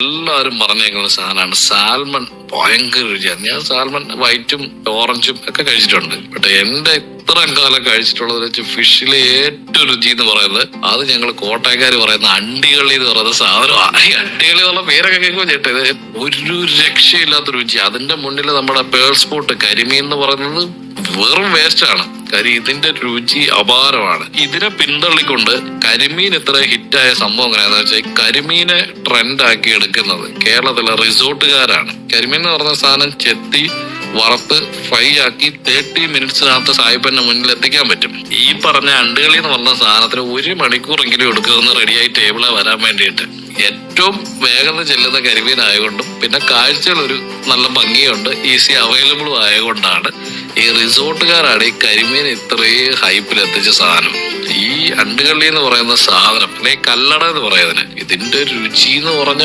എല്ലാവരും പറഞ്ഞേക്കുന്ന സാധനമാണ് സാൽമൺ. ഭയങ്കര രുചിയാണ്. ഞാൻ സാൽമൺ വൈറ്റും ഓറഞ്ചും ഒക്കെ കഴിച്ചിട്ടുണ്ട്. ബട്ട് എന്റെ ഇത്രയും കാലം കഴിച്ചിട്ടുള്ളത് വെച്ച് ഫിഷിലെ ഏറ്റവും രുചി എന്ന് പറയുന്നത് അത് ഞങ്ങൾ കോട്ടയക്കാര് പറയുന്ന അണ്ടികളി എന്ന് പറയുന്ന സാധനമാണ്. ഈ അണ്ടികളി എന്നുള്ള പേരൊക്കെ കേൾക്കുമ്പോൾ ചേട്ടത് ഒരു രക്ഷയില്ലാത്ത രുചി. അതിന്റെ മുന്നിൽ നമ്മുടെ പേൾ സ്പോട്ട് കരിമീൻ എന്ന് പറയുന്നത് വെറും വേസ്റ്റ് ആണ്. ഇതിന്റെ രുചി അപാരമാണ്. ഇതിനെ പിന്തള്ളിക്കൊണ്ട് കരിമീൻ ഇത്ര ഹിറ്റായ സംഭവം എങ്ങനെയാന്ന് വെച്ചാൽ കരിമീനെ ട്രെൻഡ് ആക്കി എടുക്കുന്നത് കേരളത്തിലെ റിസോർട്ടുകാരാണ്. കരിമീൻ എന്ന് പറഞ്ഞ സാധനം ചെത്തി വറുത്ത് ഫ്രൈ ആക്കി 30 മിനിറ്റ്സിനകത്ത് സായിപ്പന്റെ മുന്നിൽ എത്തിക്കാൻ പറ്റും. ഈ പറഞ്ഞ അണ്ടുകളി എന്ന് പറഞ്ഞ സാധനത്തിന് 1 മണിക്കൂറെങ്കിലും എടുക്കുമെന്ന് റെഡിയായി ടേബിളെ വരാൻ വേണ്ടിയിട്ട്. ഏറ്റവും വേഗം ചെല്ലുന്ന കരിമീൻ ആയതുകൊണ്ടും പിന്നെ കാഴ്ചകളൊരു നല്ല ഭംഗിയുണ്ട്, ഈസി അവൈലബിളും ആയതുകൊണ്ടാണ് ഈ റിസോർട്ടുകാരാണ് ഈ കരിമീൻ ഇത്രയും ഹൈപ്പിൽ എത്തിച്ച സാധനം. ഈ അണ്ടുകള്ളി എന്ന് പറയുന്ന സാധനം, അല്ലെങ്കിൽ കല്ലട എന്ന് പറയുന്നതിന് ഇതിന്റെ രുചി എന്ന് പറഞ്ഞ